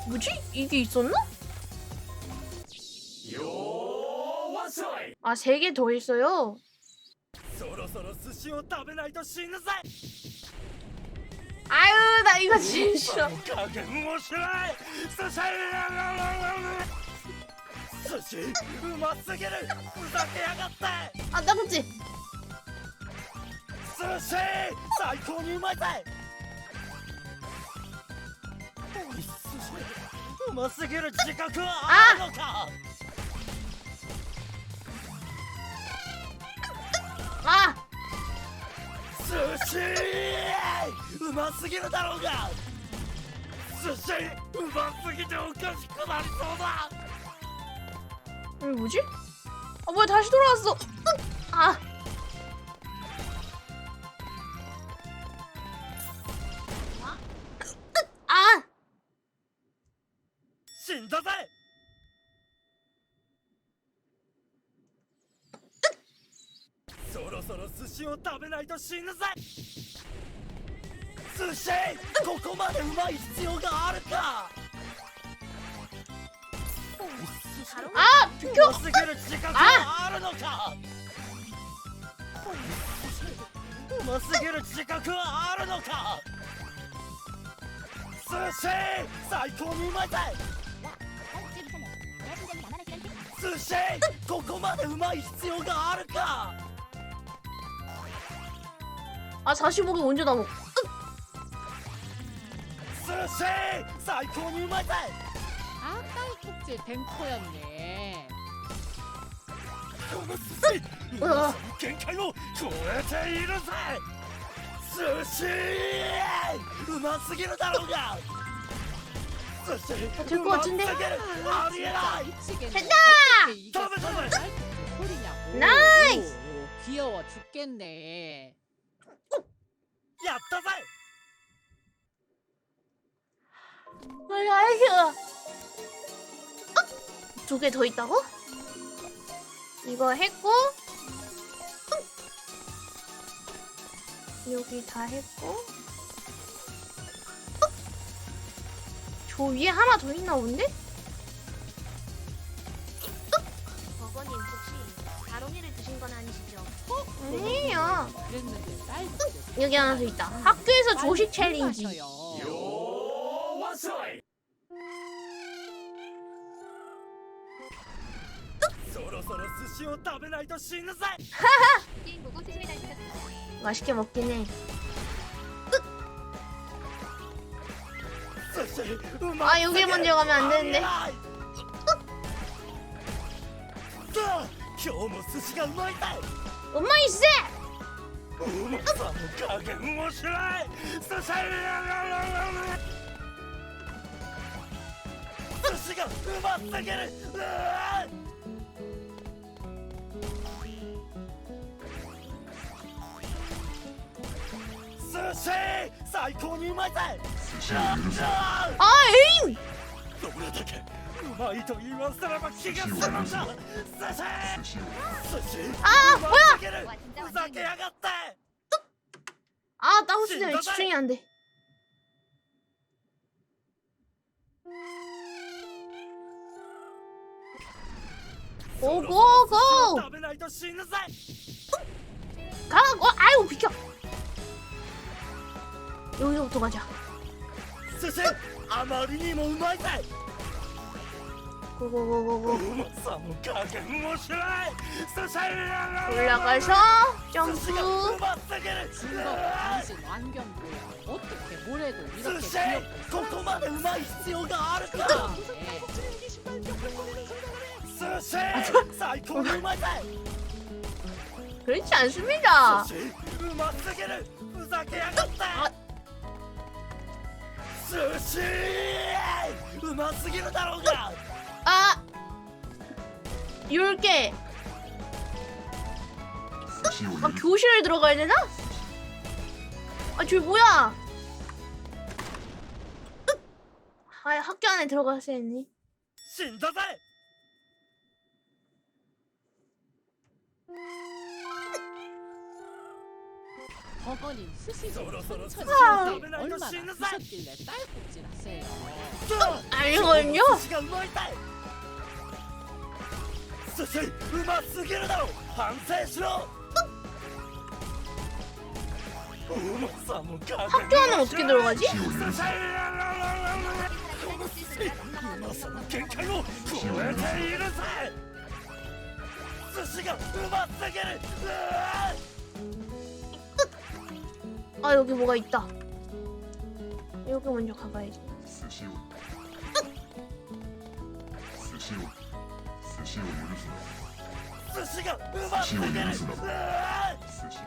뭐지? 이게 있었나? 아, 3개 더 있어요. 아유, 나 이거 진짜. 아, 나갔지? 아! 寿司うますぎるだろうが寿司うますぎておかしくなりそうだ 이게 뭐지? 아, 뭐야, 다시 돌아왔어. 아. 아! 死んだぜそろそろ寿司を食べないと死ぬぜ寿司ここまでうまい必要があるか 아! う 비켜! ますぎる自覚はあるのかうますぎる自覚はあるのか寿司最高にうまいぜ寿司ここまでうまい必要があるか 아, 45개 언제 다 먹? 寿司最高にうまいぜ 아까 톱질 뱅커였네. この寿司うわ限界を超えているぜ寿司うますぎるだろうが寿司 될 것 같은데? うますぎるありえない 미치겠네. 됐다! 어떻게 이게 더블, 더블! 소리냐고. 나이스! 오, 귀여워 죽겠네. やったぜ 아이고. 2개 더 있다고? 이거 했고 여기 다 했고 저 위에 하나 더 있나 본데? 버거님 혹시 가롱이를 드신 건 아니시죠? 아니에요. 그랬는데 딸기 여기 하나 더 있다. 학교에서 조식 챌린지. よーわっしょいそろそろ寿司を食べないと死ぬぜ 게임 보고 스시를 달리셨습니다. 맛있게 먹긴 해. 寿司うま 아, 여기 먼저 가면 안 되는데. 今日も寿司がうまいぜ 엄마 있어! うまさの加減をしない寿司寿司がうますぎるうわ寿司最高にうまいぜやった 아, 에임! どれだけうまいと言わせれば気が済むんだ寿司寿司 아, うま 뭐야! すぎるふざけやがって 아, 따구스 때문에 집중이 안 돼. 고고고! 食べないと死ぬぜ 가! 아이고, 비켜! 여기서부터 가자. 寿司あまりにもうまいぜ 고고고고고. うまさの加減をしない寿司 올라가서 寿司がう 점프. ますぎる 증거 당신 완견도야. 어떻게 뭐래도 이렇게 寿司 귀엽게 ここまでうまい必要があるか 네. 寿司最高にうまいぜ 그렇지 않습니다. 寿司うますぎるふざけやがって寿司うますぎるだろうが 아! 10개. 아, 교실에 들어가야 되나? 아, 저기 뭐야? 아, 학교 안에 들어갔어야 했네. 死んだぜ 버거님 스시 좀 서로 서로 천천히 스시 하세요.食べないと 얼마나 死ぬぜ 드셨길래 딸꾹질 하세요. あ 아니거든요. 스시가 우마이다. 스시 우마스기를 다로 반세시로. 학교 안은 어떻게 들어가지? 갱칼로 구해대 이르세. 스시가 우마스기를. 아 여기 뭐가 있다. 여기 먼저 가봐야지. 寿司を寿司を寿司を許すな 스시가 우마스기를. 寿司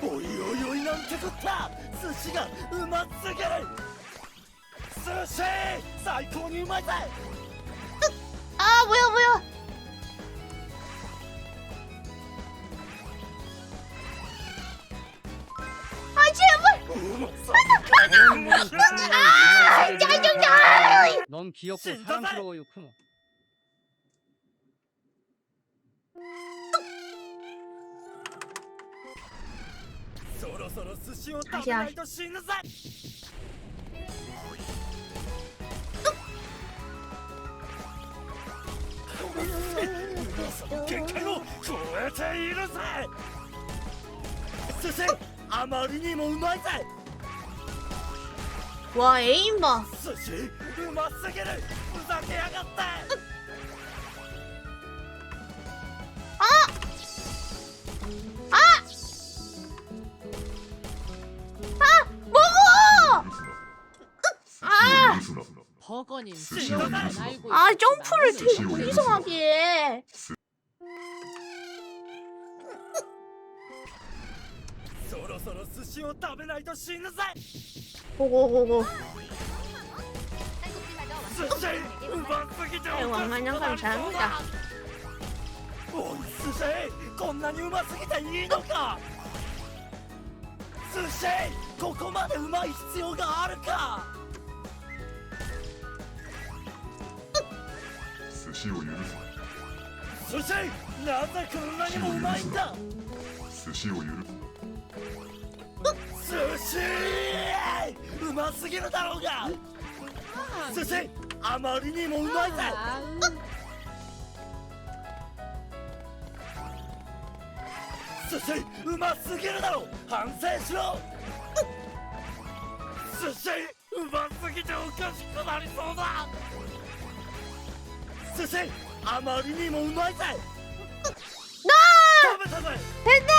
おいおいおいなんてこった寿司がうますぎる寿司最高にうまいぜ 아 뭐야. 아 제발. うまそう 짜증나. 넌 귀엽고 진짜네. 사랑스러워요 크모. そろそろ寿司を食べないと死ぬぜうまさの限界を超えているぜ寿司あまりにもうまいぜ 와 에임 봐. 寿司うますぎるふざけやがって 먹어. 許すな 버거님 스시를 귀여운 건 위해서. 알고 아 있지만 점프를 나는 되게 스시를 이상하게 해. そろそろ寿司を食べないと死ぬぜ 고고고고. 寿司うますぎておかしく 왕만한 な 건 りそう 잘한다. だおい寿司こんなにうますぎていいのか寿司ここまでうまい必要があるか寿司を許す寿司なぜこんなにもうまいんだな寿司を許す寿司うますぎるだろうが寿司あまりにもうまいぜ 아우, 寿司うますぎるだろ反省しろ寿司うますぎておかしくなりそうだ寿司あまりにもうまいぜ食べたぜ 됐다.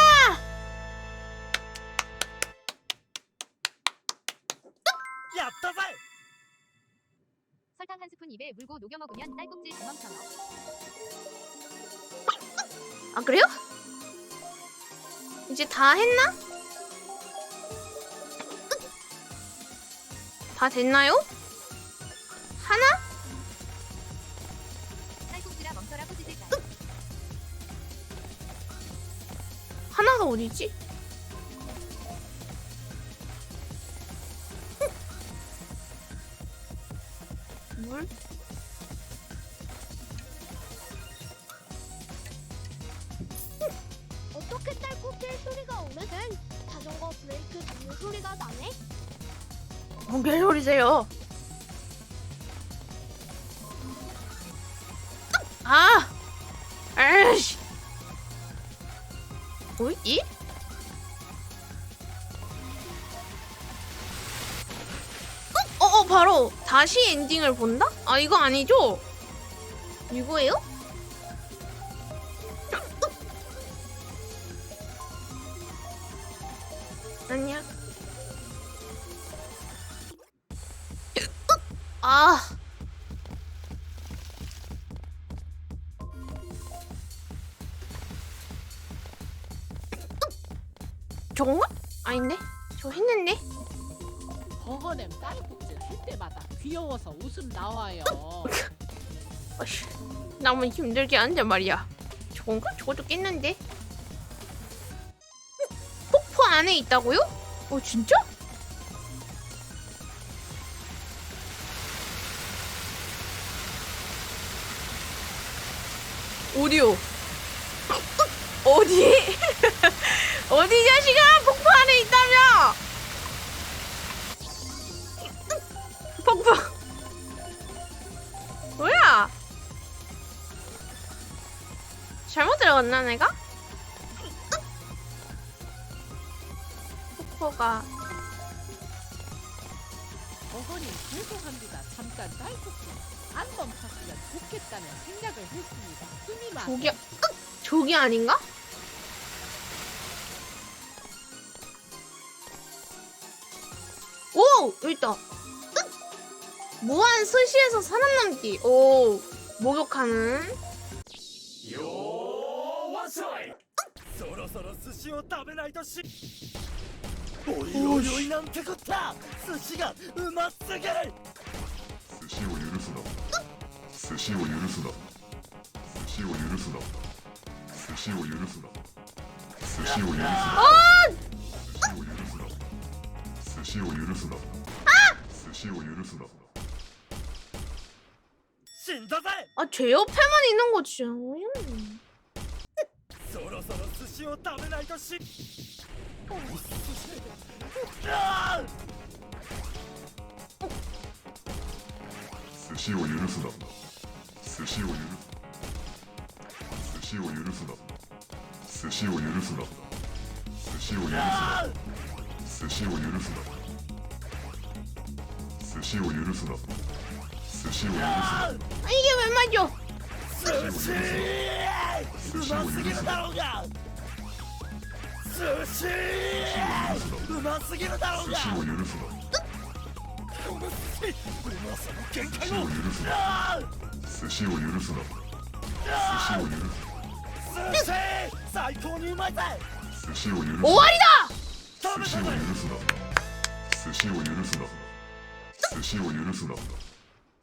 やったぜ 설탕 한 스푼 입에 물고 녹여 먹으면 딸꾹질 구멍처럼. 아 그래요? 이제 다 했나? 다 됐나요? 하나? 딸꾹질아 멈춰라 꼬지질까요? 하나가 어디지? 물? 어떻게 딸꾹질 소리가 오래된 자전거 브레이크 밟는 소리가 나네? 뭔 개소리세요? 아! 에이씨! 뭐지? 바로 다시 엔딩을 본다? 아 이거 아니죠? 이거예요? 아니야. 아. 저건가? 아닌데? 저 했는데? 버거님 딸꾹질 할 때마다 귀여워서 웃음 나와요. 어휴, 너무 힘들게 한단 말이야. 저건가? 저것도 깼는데? 폭포 안에 있다고요? 진짜? 어디요? 어디? 어디 자식아? 폭포 안에 있다며? 폭포 들어갔나 내가? 코코가 버거님 죄송합니다. 잠깐 딸꾹질 안 멈췄으면 좋겠다는 생각을 했습니다. 스미마. 조기 아닌가? 오! 여기 있다. 무한 스시에서 살아남기. 오, 목욕하는. よーわっしょいそろそろ寿司を食べないとしおいおいおいなんてこった寿司がうますぎる寿司を許すな寿司を許すな寿司を許すな寿司を許すな寿司を許すな寿司を許すな寿司を許すな死んだぜ 아, 제 옆에만 있는 거지. そろそろ寿司を食べないとしおい寿司ああ寿司を許すな寿司を許す寿司を許すな寿司を許すな寿司を許すな寿司を許すな寿司を許すな寿司を許すな 아, 이게 왜 맞아? 寿司うますぎるだろうが寿司うますぎるだろうが寿司を許すなこの寿司うまさの限界を寿司を許すなああ寿司を許すな寿司を許す寿司最高にうまいぜ寿司を許すな 오와리다! 食べ寿司をたぜ許すな寿司を許すな寿司を許すな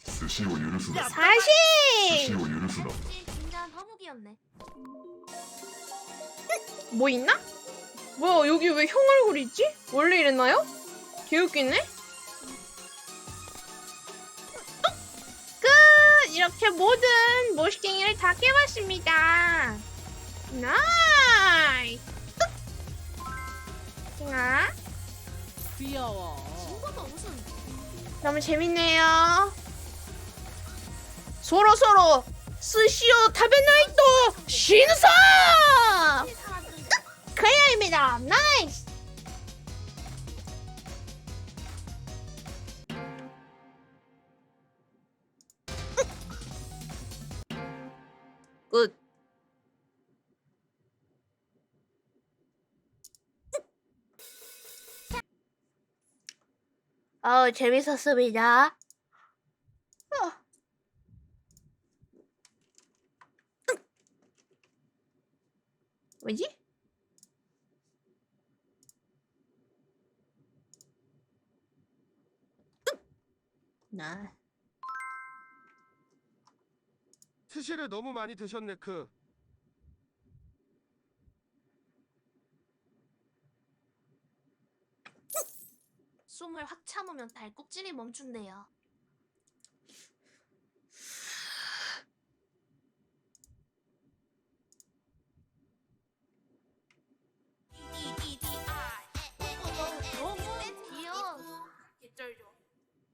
寿司を許すな寿 사실! 司を許すな 역시 진짜한 허무기였네. 뭐 있나? 뭐야, 여기 왜 형 얼굴 있지? 원래 이랬나요? 개웃기네? 끝! 이렇게 모든 모시갱이를 다 깨봤습니다. 나이스! 자, 귀여워. 이거도 무슨 너무 재밌네요. 서로서로 스시오 타베나이토 신사! 사람들은 그야입니다. 나이스! 끝. 재밌었습니다. 뭐지? 나 스시를 너무 많이 드셨네 크. 숨을 확 참으면 달꾹질이 멈춘대요. 너무 귀여워.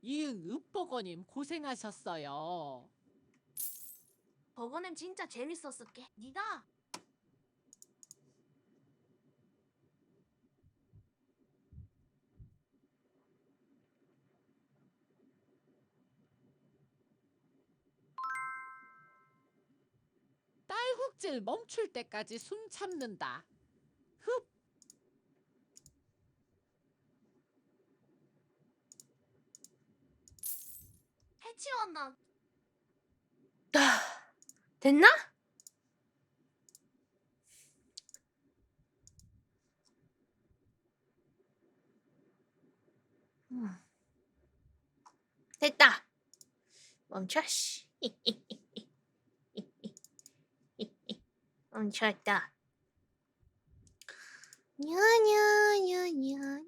이응 읍버거님 고생하셨어요. 버거냄 진짜 재밌었을게. 니다. 딸꾹질 멈출 때까지 숨 참는다. 흡. 해치웠나? 됐나? 됐다. 멈춰. 씨. 멈췄다. 냐냐냐냐냐냐.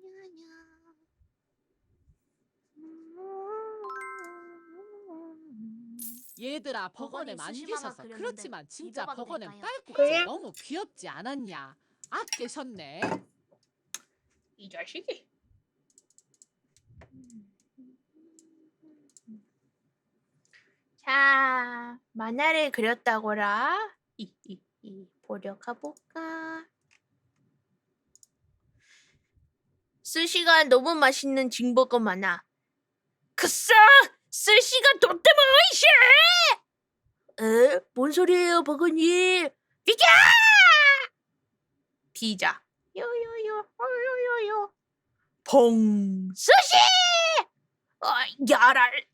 얘들아 버거님 버거냄 안 스시마마 계셔서 그렸는데 그렇지만 진짜 믿어봐도 버거냄 될까요? 딸꾹질 그래? 너무 귀엽지 않았냐? 아 계셨네. 이 자식이. 자, 만화를 그렸다고라. 보러 가볼까? 스시가 너무 맛있는 징버거 많아. 그싸! 스시가 도대체 뭐이시? 뭔 소리예요, 버거님? 비켜! 피자. 요요요. 퐁 스시! 야랄.